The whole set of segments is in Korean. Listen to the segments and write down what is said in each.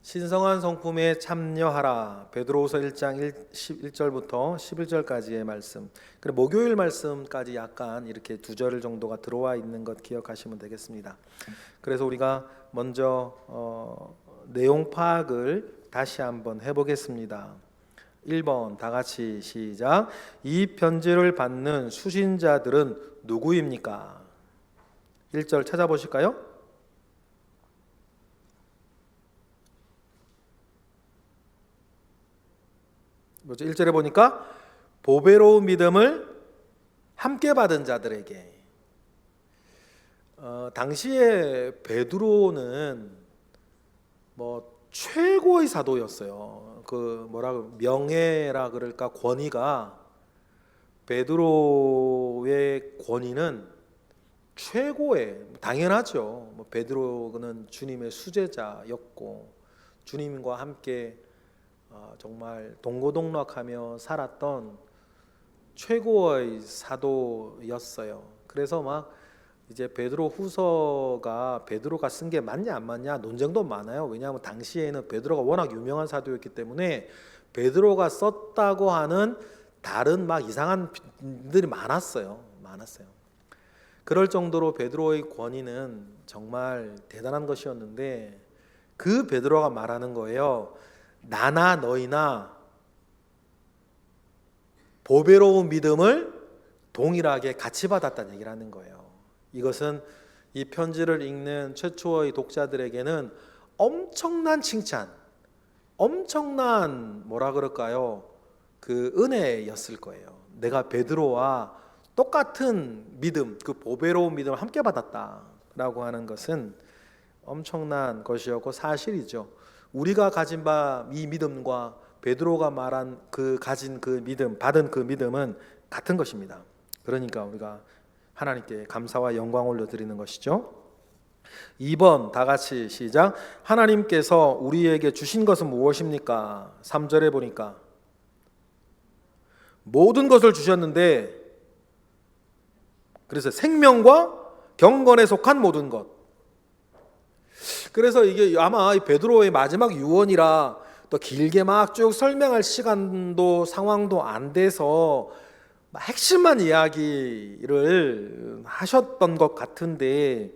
신성한 성품에 참여하라. 베드로후서 1장 11절부터 11절까지의 말씀. 그리고 목요일 말씀까지 약간 이렇게 두 절 정도가 들어와 있는 것 기억하시면 되겠습니다. 그래서 우리가 먼저 내용 파악을 다시 한번 해보겠습니다. 1번 다 같이 시작. 이 편지를 받는 수신자들은 누구입니까? 1절 찾아보실까요? 뭐죠? 1절에 보니까 보배로운 믿음을 함께 받은 자들에게. 당시에 베드로는 최고의 사도였어요. 명예라 그럴까, 권위가, 베드로의 권위는 최고의, 당연하죠. 베드로는 주님의 수제자였고 주님과 함께 정말 동고동락하며 살았던 최고의 사도였어요. 그래서 이제 베드로후서가 베드로가 쓴 게 맞냐 안 맞냐 논쟁도 많아요. 왜냐하면 당시에는 베드로가 워낙 유명한 사도였기 때문에 베드로가 썼다고 하는 다른 이상한 분들이 많았어요. 그럴 정도로 베드로의 권위는 정말 대단한 것이었는데, 그 베드로가 말하는 거예요. 나나 너희나 보배로운 믿음을 동일하게 같이 받았다는 얘기를 하는 거예요. 이것은 이 편지를 읽는 최초의 독자들에게는 엄청난 칭찬, 엄청난 그 은혜였을 거예요. 내가 베드로와 똑같은 믿음, 그 보배로운 믿음을 함께 받았다라고 하는 것은 엄청난 것이었고 사실이죠. 우리가 가진 바 이 믿음과 베드로가 말한 가진 그 믿음, 받은 그 믿음은 같은 것입니다. 그러니까 우리가 하나님께 감사와 영광 올려드리는 것이죠. 2번 다 같이 시작. 하나님께서 우리에게 주신 것은 무엇입니까? 3절에 보니까 모든 것을 주셨는데, 그래서 생명과 경건에 속한 모든 것. 그래서 이게 아마 베드로의 마지막 유언이라 또 길게 쭉 설명할 시간도 상황도 안 돼서 핵심만 이야기를 하셨던 것 같은데,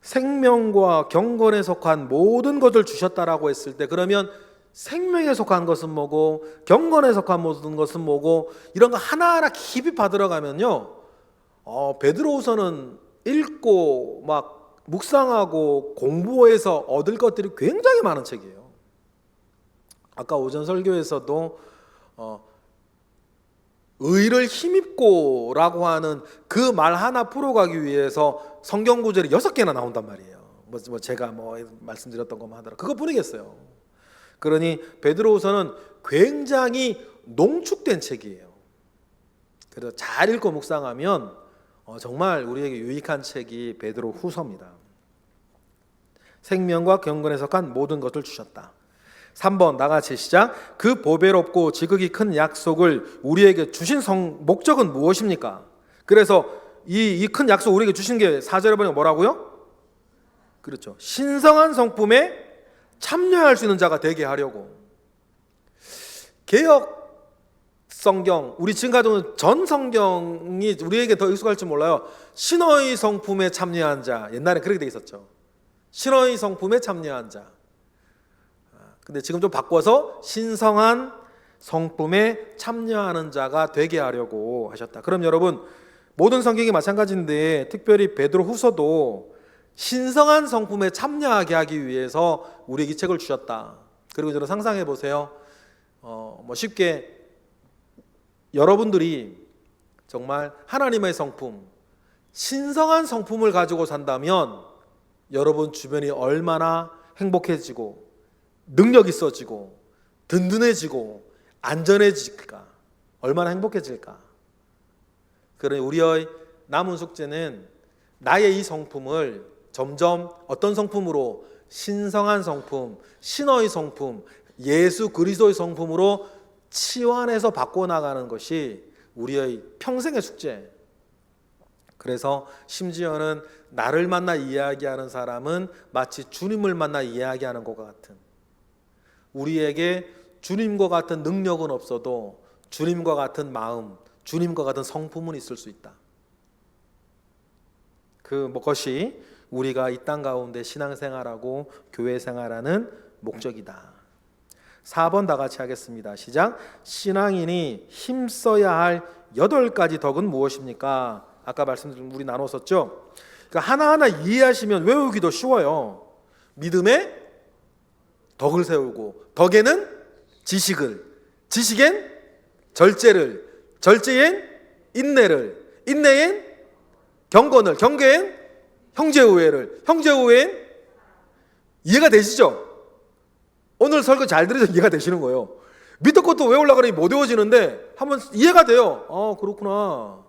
생명과 경건에 속한 모든 것을 주셨다라고 했을 때, 그러면 생명에 속한 것은 뭐고 경건에 속한 모든 것은 뭐고, 이런 거 하나하나 깊이 받들어가면요, 베드로후서는 읽고 묵상하고 공부해서 얻을 것들이 굉장히 많은 책이에요. 아까 오전 설교에서도 의를 힘입고 라고 하는 그 말 하나 풀어가기 위해서 성경 구절이 6개나 나온단 말이에요. 제가 말씀드렸던 것만 하더라도 그것뿐이겠어요. 그러니 베드로후서는 굉장히 농축된 책이에요. 그래서 잘 읽고 묵상하면 정말 우리에게 유익한 책이 베드로후서입니다. 생명과 경건에 속한 모든 것을 주셨다. 3번 다 같이 시작. 그 보배롭고 지극히 큰 약속을 우리에게 주신 목적은 무엇입니까? 그래서 이 큰 약속 우리에게 주신 게 4절에 보니까 뭐라고요? 그렇죠. 신성한 성품에 참여할 수 있는 자가 되게 하려고. 개역 성경, 우리 지금 가져온 전 성경이 우리에게 더 익숙할지 몰라요. 신의 성품에 참여한 자, 옛날에 그렇게 돼 있었죠. 신의 성품에 참여한 자. 근데 지금 좀 바꿔서 신성한 성품에 참여하는 자가 되게 하려고 하셨다. 그럼 여러분, 모든 성경이 마찬가지인데 특별히 베드로후서도 신성한 성품에 참여하게 하기 위해서 우리에게 이 책을 주셨다. 그리고 저는 상상해 보세요. 쉽게 여러분들이 정말 하나님의 성품, 신성한 성품을 가지고 산다면 여러분 주변이 얼마나 행복해지고 능력 있어지고 든든해지고 안전해질까, 얼마나 행복해질까. 그러니 우리의 남은 숙제는 나의 이 성품을 점점 어떤 성품으로, 신성한 성품, 신의 성품, 예수 그리스도의 성품으로 치환해서 바꿔나가는 것이 우리의 평생의 숙제. 그래서 심지어는 나를 만나 이야기하는 사람은 마치 주님을 만나 이야기하는 것과 같은, 우리에게 주님과 같은 능력은 없어도 주님과 같은 마음, 주님과 같은 성품은 있을 수 있다. 그것이 우리가 이 땅 가운데 신앙생활하고 교회생활하는 목적이다. 4번 다 같이 하겠습니다. 시작. 신앙인이 힘써야 할 8가지 덕은 무엇입니까? 아까 말씀드린 우리 나눴었죠. 그러니까 하나하나 이해하시면 외우기도 쉬워요. 믿음에 덕을 세우고, 덕에는 지식을, 지식엔 절제를, 절제엔 인내를, 인내엔 경건을, 경계엔 형제우애를, 형제우애엔 이해가 되시죠? 오늘 설교 잘 들으셔서 이해가 되시는 거예요. 밑에 것도 외우려고 하니 못 외워지는데 한번 이해가 돼요. 그렇구나.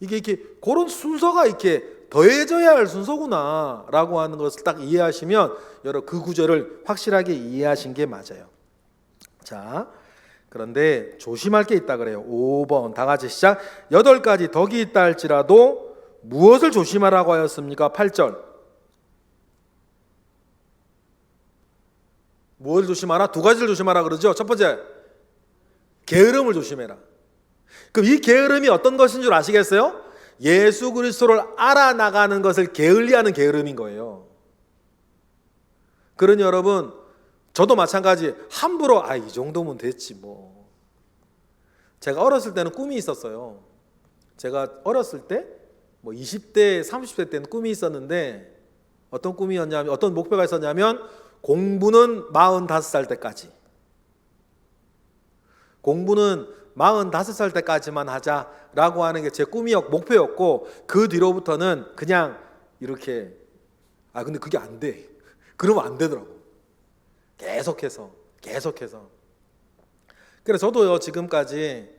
이게 이렇게 그런 순서가 이렇게 더해져야 할 순서구나 라고 하는 것을 딱 이해하시면 여러분 그 구절을 확실하게 이해하신 게 맞아요. 자, 그런데 조심할 게 있다 그래요. 5번 다 같이 시작. 8가지 덕이 있다 할지라도 무엇을 조심하라고 하였습니까? 8절. 무엇을 조심하라? 2가지를 조심하라 그러죠. 첫 번째, 게으름을 조심해라. 그럼 이 게으름이 어떤 것인 줄 아시겠어요? 예수 그리스도를 알아나가는 것을 게을리하는 게으름인 거예요. 그러니 여러분, 저도 마찬가지 함부로 이 정도면 됐지 뭐. 제가 어렸을 때는 꿈이 있었어요. 제가 어렸을 때 뭐 20대, 30대 때는 꿈이 있었는데 어떤 꿈이었냐면, 어떤 목표가 있었냐면 공부는 45살 때까지, 공부는 45살 때까지만 하자라고 하는 게 제 꿈이었고 목표였고, 그 뒤로부터는 그냥 이렇게 근데 그게 안 돼. 그러면 안 되더라고. 계속해서. 그래서 저도요, 지금까지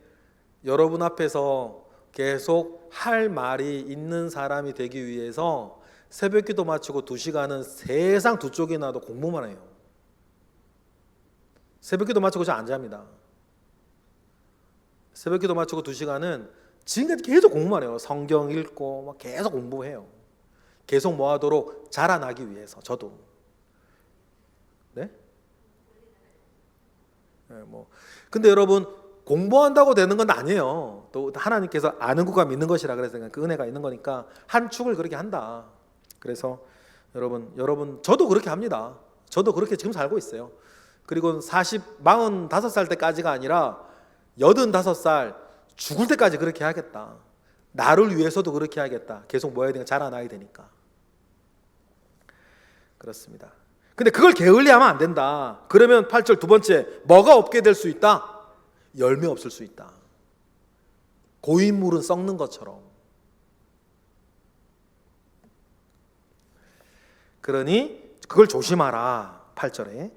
여러분 앞에서 계속 할 말이 있는 사람이 되기 위해서 새벽기도 마치고 2시간은 세상 두 쪽이 나도 공부만 해요. 새벽기도 마치고 저 안 잡니다. 새벽기도 마치고 2시간은 지금까지 계속 공부만 해요. 성경 읽고 막 계속 공부해요. 계속 뭐하도록 자라나기 위해서. 저도. 네? 근데 여러분, 공부한다고 되는 건 아니에요. 또 하나님께서 아는 것과 믿는 것이라 그래서 그 은혜가 있는 거니까 한 축을 그렇게 한다. 그래서 여러분 저도 그렇게 합니다. 저도 그렇게 지금 살고 있어요. 그리고 45살 때까지가 아니라 85살 죽을 때까지 그렇게 하겠다. 나를 위해서도 그렇게 하겠다. 계속 뭐 해야 되니까 자라나야 되니까. 그렇습니다. 근데 그걸 게을리하면 안 된다. 그러면 8절 두 번째, 뭐가 없게 될 수 있다? 열매 없을 수 있다. 고인물은 썩는 것처럼. 그러니 그걸 조심하라. 8절에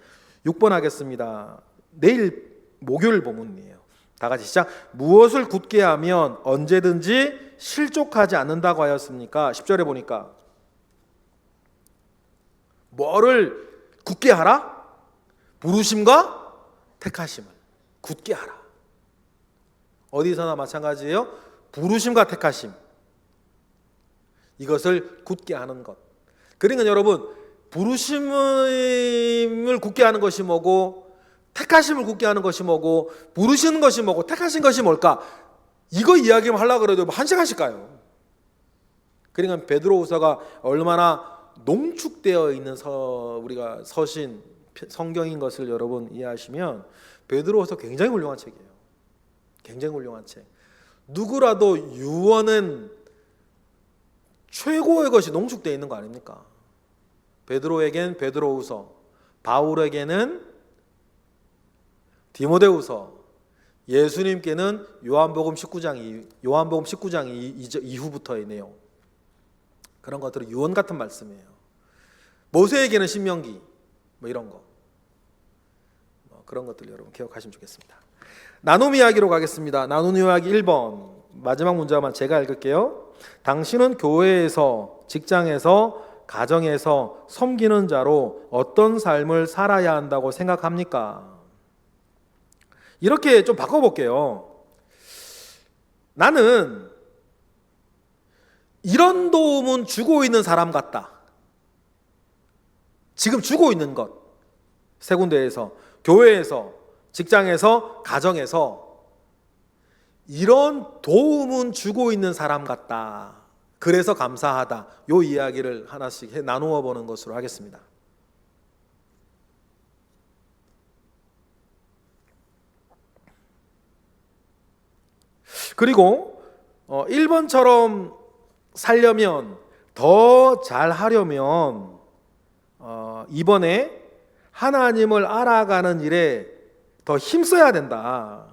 6번 하겠습니다. 내일 목요일 본문이에요. 다 같이 시작. 무엇을 굳게 하면 언제든지 실족하지 않는다고 하였습니까? 10절에 보니까 뭐를 굳게 하라? 부르심과 택하심을 굳게 하라. 어디서나 마찬가지예요. 부르심과 택하심, 이것을 굳게 하는 것. 그러니까 여러분, 부르심을 굳게 하는 것이 뭐고, 택하심을 굳게 하는 것이 뭐고, 부르시는 것이 뭐고, 택하신 것이 뭘까? 이거 이야기만 하려고 그래도 1시간씩 가요. 그러니까 베드로후서가 얼마나 농축되어 있는 우리가 서신 성경인 것을 여러분 이해하시면 베드로후서 굉장히 훌륭한 책이에요. 굉장히 훌륭한 책. 누구라도 유언은 최고의 것이 농축되어 있는 거 아닙니까? 베드로에겐 베드로후서, 바울에게는 디모데후서, 예수님께는 요한복음 19장 이후부터의 내용. 그런 것들은 유언 같은 말씀이에요. 모세에게는 신명기, 이런 거. 그런 것들 여러분 기억하시면 좋겠습니다. 나눔 이야기로 가겠습니다. 나눔 이야기 1번. 마지막 문제만 제가 읽을게요. 당신은 교회에서, 직장에서, 가정에서 섬기는 자로 어떤 삶을 살아야 한다고 생각합니까? 이렇게 좀 바꿔볼게요. 나는 이런 도움은 주고 있는 사람 같다. 지금 주고 있는 것. 세 군데에서, 교회에서, 직장에서, 가정에서 이런 도움은 주고 있는 사람 같다. 그래서 감사하다. 요 이야기를 하나씩 나누어 보는 것으로 하겠습니다. 그리고 1번처럼 살려면, 더 잘하려면 이번에 하나님을 알아가는 일에 더 힘써야 된다.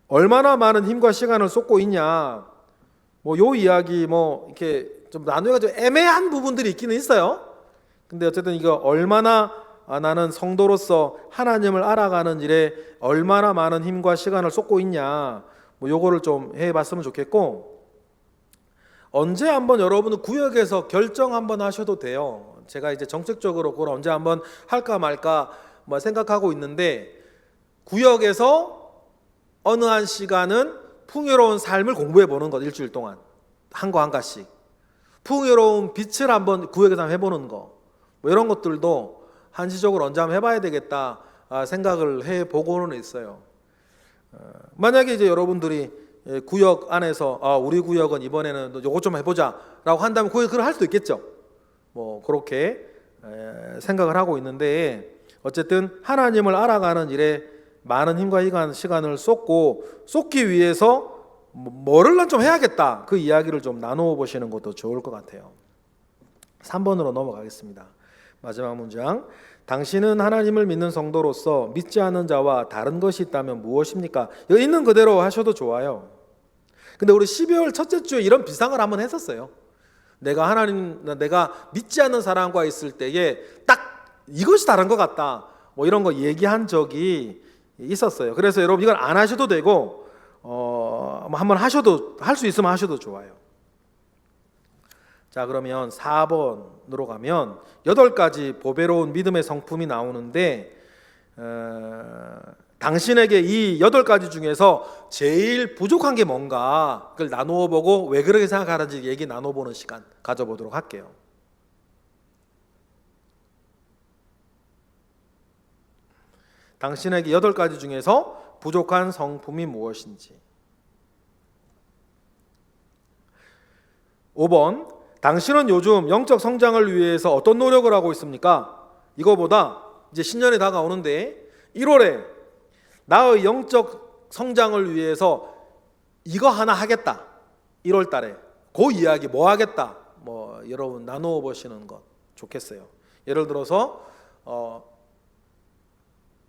얼마나 많은 힘과 시간을 쏟고 있냐. 요 이야기 이렇게 좀 나누기가 좀 애매한 부분들이 있기는 있어요. 근데 어쨌든 이거 얼마나 나는 성도로서 하나님을 알아가는 일에 얼마나 많은 힘과 시간을 쏟고 있냐. 요거를 좀 해봤으면 좋겠고, 언제 한번 여러분은 구역에서 결정 한번 하셔도 돼요. 제가 이제 정책적으로 그걸 언제 한번 할까 말까 생각하고 있는데, 구역에서 어느 한 시간은 풍요로운 삶을 공부해 보는 것, 일주일 동안 한 거 한 가지씩 풍요로운 빛을 한번 구역에서 해보는 거, 이런 것들도 한시적으로 언제 한번 해봐야 되겠다 생각을 해보고는 있어요. 만약에 이제 여러분들이 구역 안에서 우리 구역은 이번에는 요거 좀 해보자 라고 한다면 그걸 할 수도 있겠죠. 그렇게 생각을 하고 있는데, 어쨌든 하나님을 알아가는 일에 많은 힘과 시간을 쏟기 위해서 뭐를 좀 해야겠다, 그 이야기를 좀 나누어 보시는 것도 좋을 것 같아요. 3번으로 넘어가겠습니다. 마지막 문장. 당신은 하나님을 믿는 성도로서 믿지 않는 자와 다른 것이 있다면 무엇입니까? 이거 있는 그대로 하셔도 좋아요. 근데 우리 12월 첫째 주에 이런 비상을 한번 했었어요. 내가 믿지 않는 사람과 있을 때에 딱 이것이 다른 것 같다, 이런 거 얘기한 적이 있었어요. 그래서 여러분 이걸 안 하셔도 되고 한번 할 수 있으면 하셔도 좋아요. 자, 그러면 4번으로 가면 8가지 보배로운 믿음의 성품이 나오는데, 당신에게 이 8가지 중에서 제일 부족한 게 뭔가 그걸 나누어 보고 왜 그렇게 생각하는지 얘기 나눠보는 시간 가져보도록 할게요. 당신에게 8가지 중에서 부족한 성품이 무엇인지. 5번. 당신은 요즘 영적 성장을 위해서 어떤 노력을 하고 있습니까? 이거보다 이제 신년이 다가오는데 1월에 나의 영적 성장을 위해서 이거 하나 하겠다, 1월 달에 그 이야기 뭐 하겠다, 여러분 나누어 보시는 것 좋겠어요. 예를 들어서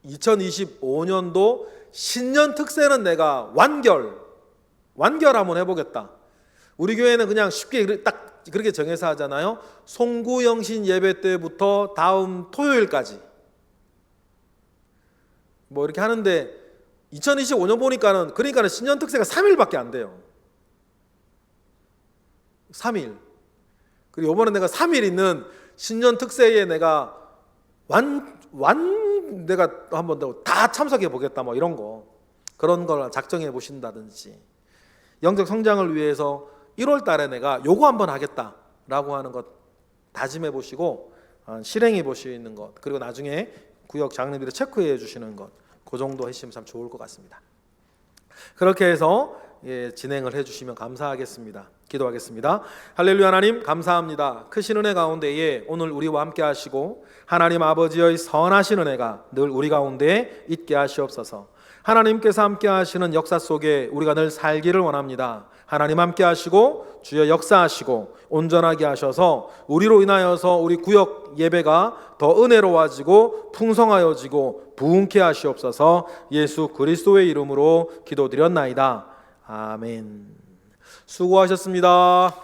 2025년도 신년 특세는 내가 완결 한번 해보겠다. 우리 교회는 그냥 쉽게 딱 그렇게 정해서 하잖아요. 송구영신 예배 때부터 다음 토요일까지 이렇게 하는데, 2025년 보니까는 그러니까는 신년 특세가 3일밖에 안 돼요. 3일. 그리고 이번에 내가 3일 있는 신년 특세에 내가 내가 한번 다 참석해 보겠다, 이런 거, 그런 걸 작정해 보신다든지, 영적 성장을 위해서 1월 달에 내가 요거 한번 하겠다라고 하는 것 다짐해 보시고 실행해 보시는 것, 그리고 나중에 구역 장로들이 체크해 주시는 것, 그 정도 하시면 참 좋을 것 같습니다. 그렇게 해서 진행을 해 주시면 감사하겠습니다. 기도하겠습니다. 할렐루야. 하나님 감사합니다. 크신 은혜 가운데에 오늘 우리와 함께 하시고 하나님 아버지의 선하신 은혜가 늘 우리 가운데 있게 하시옵소서. 하나님께서 함께 하시는 역사 속에 우리가 늘 살기를 원합니다. 하나님 함께 하시고 주여 역사하시고 온전하게 하셔서 우리로 인하여서 우리 구역 예배가 더 은혜로워지고 풍성하여지고 부흥케 하시옵소서. 예수 그리스도의 이름으로 기도드렸나이다. 아멘. 수고하셨습니다.